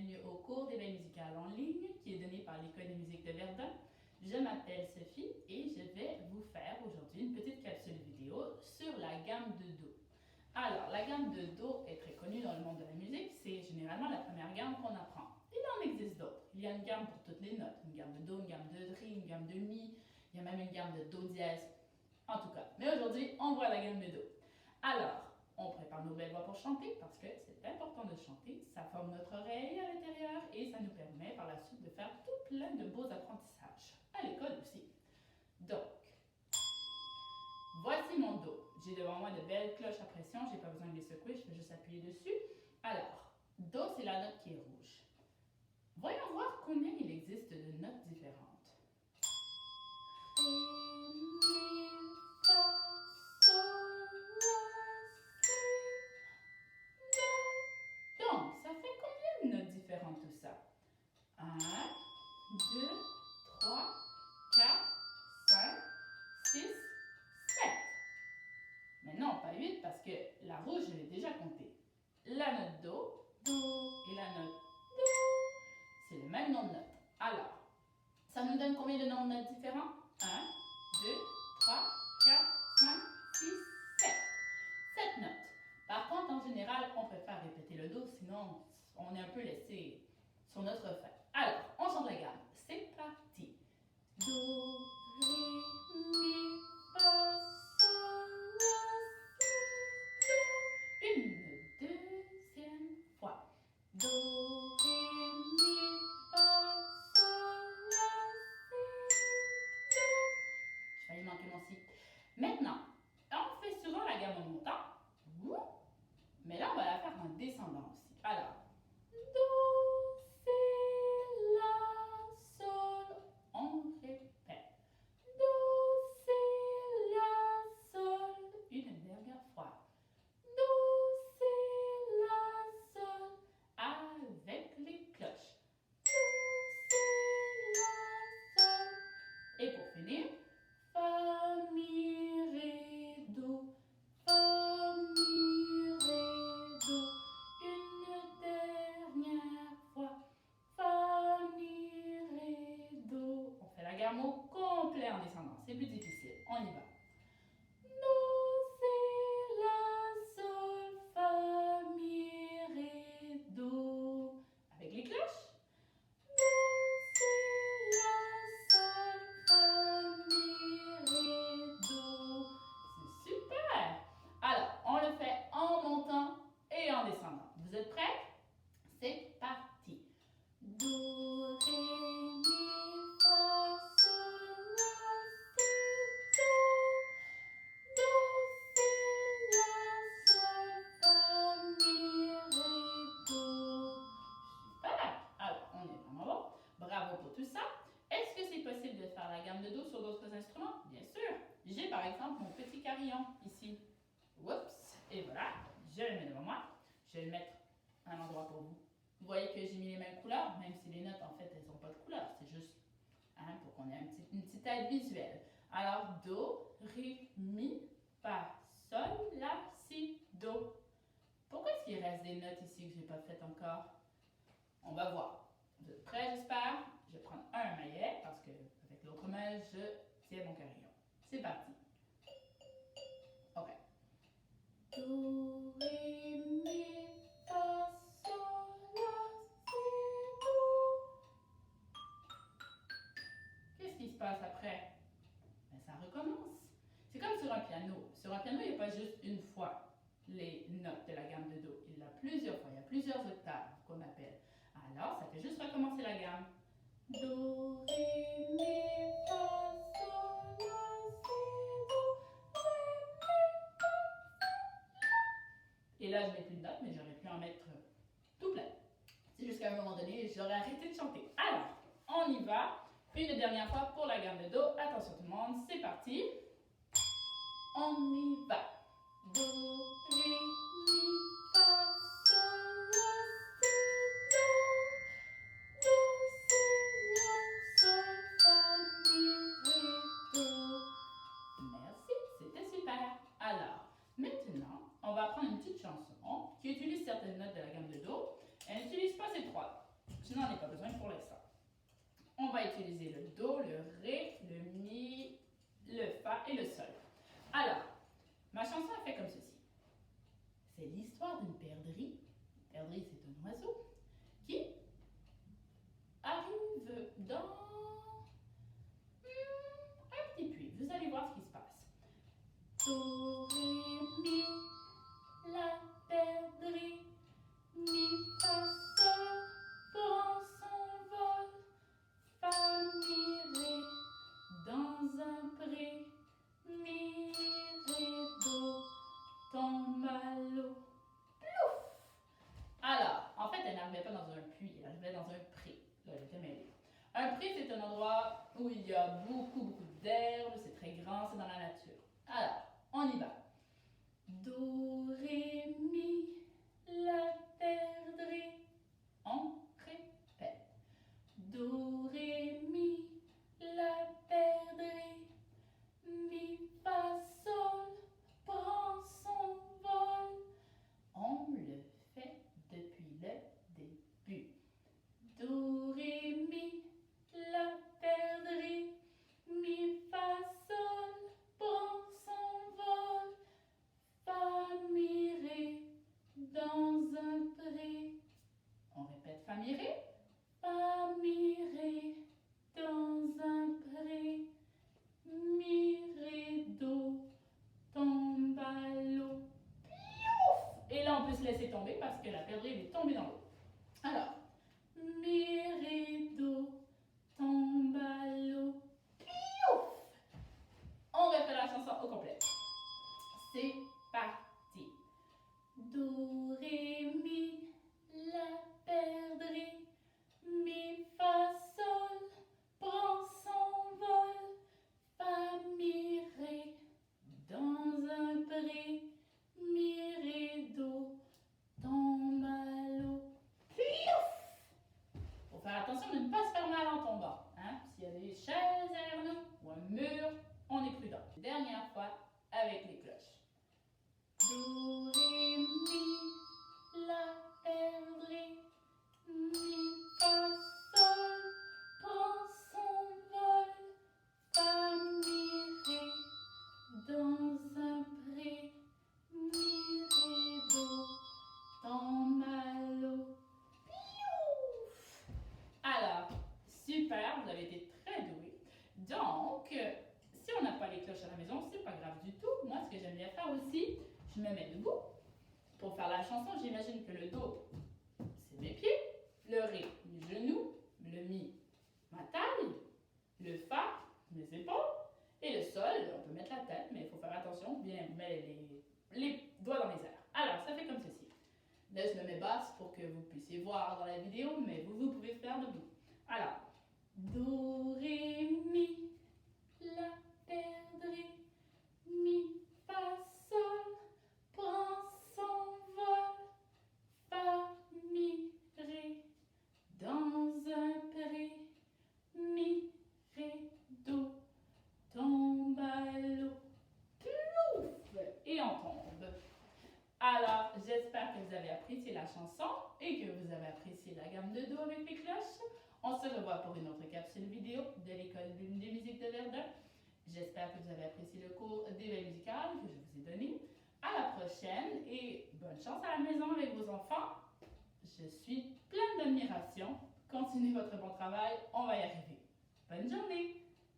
bienvenue au cours d'éveil musical en ligne qui est donné par l'École de musique de Verdun. Je m'appelle Sophie et je vais vous faire aujourd'hui une petite capsule vidéo sur la gamme de Do. Alors, la gamme de Do est très connue dans le monde de la musique, c'est généralement la première gamme qu'on apprend. Il en existe d'autres. Il y a une gamme pour toutes les notes, une gamme de Do, une gamme de Ré, une gamme de Mi, il y a même une gamme de Do dièse, en tout cas. Mais aujourd'hui, on voit la gamme de Do. Alors, on prépare nos belles voix pour chanter parce que c'est important de chanter, ça forme notre oreille à l'intérieur et ça nous permet par la suite de faire tout plein de beaux apprentissages, à l'école aussi. Donc, voici mon Do. J'ai devant moi de belles cloches à pression, j'ai pas besoin de les secouer, je vais juste appuyer dessus. Alors, Do c'est la note qui est rouge. Voyons voir combien il existe de notes différentes. Donc, ça fait combien de notes différentes tout ça? 1, 2, 3, 4, 5, 6, 7. Mais non, pas 8 parce que la rouge, je l'ai déjà comptée. La note Do, Do et la note Do, c'est le même nom de note. Alors, ça nous donne combien de noms de notes différents? 1, 2, 3, 4, 5, 6, 7. 7 notes. Par contre, en général, on préfère répéter le Do, sinon on est un peu laissé sur notre fin. Alors, on chante la gamme. C'est parti. Do, Ré, Mi, Fa, Sol, La, Si, Do. Une deuxième fois. Do, Ré, Mi, Fa, Sol, La, Si, Do. J'ai failli manquer mon Si. Maintenant, on fait souvent la gamme en montant. Mais là, on va la faire en descendant aussi. Alors, Do, Si, La, Sol. On répète. Do, Si, La, Sol. Une dernière fois. Do, Si, La, Sol. Avec les cloches. Do, Si, La, Sol. Et pour finir, Fa, Mi, Ré, Do. Fa, Mi, Ré, Do. Une dernière fois. Fa, Mi, Ré, Do. On fait la gamme au complet en descendant. C'est plus difficile. On y va. Do, Si, La, Sol, Fa, Mi, Ré, Do. Avec les cloches. Do, Si, La, Sol, Fa, Mi, Ré, Do. C'est super! Alors, on le fait en montant et en descendant. Vous êtes prêts? C'est parti. Do, Ré, Mi, Fa, Sol, La, Si, Do. Do, Si, La, Sol, Fa, Mi, Ré, Do. Super! Alors, on est vraiment bon. Bravo pour tout ça. Est-ce que c'est possible de faire la gamme de Do sur d'autres instruments? Bien sûr. J'ai par exemple mon petit carillon ici. Oups! Et voilà, je le mets devant moi. Je vais le mettre à un endroit pour vous. Vous voyez que j'ai mis les mêmes couleurs, même si les notes, en fait, elles n'ont pas de couleur. C'est juste pour qu'on ait une petite aide visuelle. Alors, Do, Ré, Mi, Fa, Sol, La, Si, Do. Pourquoi est-ce qu'il reste des notes ici que je n'ai pas faites encore? On va voir. Vous êtes prêts, j'espère? Je vais prendre un maillet parce que avec l'autre main, je tiens mon carillon. C'est parti. OK. Do, Ré, Mi, Fa, Sol, La, Si, Do. Qu'est-ce qui se passe après? Ben, ça recommence. C'est comme sur un piano. Sur un piano, il n'y a pas juste une fois les notes de la gamme de Do. Il y en a plusieurs fois. Il y a plusieurs octaves qu'on appelle. Alors, ça fait juste recommencer la gamme. Do, Ré, Mi, Fa, Sol, La, Si, Do, Ré, Mi, Fa, Sol, La. Et là, je ne mets plus de notes, mais j'aurais pu en mettre tout plein. C'est jusqu'à un moment donné, j'aurais arrêté de chanter. Alors, on y va. Une dernière fois pour la gamme de Do. Attention tout le monde, c'est parti. On y va. Do, Ré, Mi, Fa, Sol, La, Si, Do. Do, Si, La, Sol, Fa, Mi, Ré, Do. Merci, c'était super. Alors, maintenant, on va prendre une petite chanson qui utilise certaines notes de la gamme de Do. Elle n'utilise pas ces trois. n'en ai pas besoin pour l'instant. On va utiliser le Do, le Ré, le Mi, le Fa et le Sol. Alors, ma chanson a fait comme ceci. C'est l'histoire d'une perdrix. Une perdrix, c'est un oiseau qui arrive dans un petit puits. Vous allez voir ce qui se passe. Do, Ré, Mi, la perdrix, Mi, Fa, Sol, prend son vol. Fa, Mi, Ré, dans un pré, Mi, Ré, Do, tombe à l'eau. Plouf! Alors, en fait, elle n'arrivait pas dans un puits, elle arrivait dans un pré. Là, j'étais mêlée. Un pré, c'est un endroit où il y a beaucoup d'herbes, c'est très grand, c'est dans la nature. Alors, on y va. Do, Ré, Mi, la perdrix. On répète. Do, Ré, Mi, la perdrix. Mi, Fa, Sol, prend son vol. On le fait depuis le début. Do, Ré, Mi, la perdrix. Mi, Fa, Sol, prend son vol. Fa, Mi, Ré, dans un pré. On répète Fa, Mi, Ré. Fa, Mi, Ré, dans un pré. Mi, Ré, Do, tombe à l'eau. Et là, on peut se laisser tomber parce que la perdrix est tombée dans l'eau. Alors, Mi, Ré, Do, tombe à l'eau. On refait la chanson au complet. C'est parti. Do, Ré, Mi, la perdrix. Mi, Fa, Sol, prend son vol. Fa, Mi, Ré, dans un pré. Mi, Ré, Do, tombe à l'eau. Faut faire attention de ne pas se faire mal en tombant. Hein? S'il y a des chaises derrière nous ou un mur, on est prudent. Dernière fois avec les cloches. Do, Ré, Mi, la perdrix. Mi, Fa, Sol, prend son vol. Fa, Mi, Ré, dans un pré. Mi, Ré, Do, tombe à l'eau. Alors, super, vous avez été très doués. Donc, si on n'a pas les cloches à la maison, c'est pas grave du tout. Moi, ce que j'aime bien faire aussi, je me mets debout. Pour faire la chanson, j'imagine que le Do, c'est mes pieds. Le Ré, mes genoux. Le Mi, ma taille. Le Fa, mes épaules. Et le Sol, on peut mettre la tête, mais il faut faire attention, bien mettre les doigts dans les airs. Alors, ça fait comme ceci. Là, je me mets basse pour que vous puissiez voir dans la vidéo, mais vous pouvez faire debout. Alors, Do, Ré, Mi, la perdrix. Mi, Fa, Sol, prend son vol. Fa, Mi, Ré, dans un pré. Mi, Ré, Do, tombe à l'eau. Plouf! Et on tombe. Alors, j'espère que vous avez apprécié la chanson et que vous avez apprécié la gamme de Do avec les cloches. On se revoit pour une autre capsule vidéo de l'école des musiques de Verdun. J'espère que vous avez apprécié le cours d'éveil musical que je vous ai donné. À la prochaine et bonne chance à la maison avec vos enfants. Je suis pleine d'admiration. Continuez votre bon travail, on va y arriver. Bonne journée!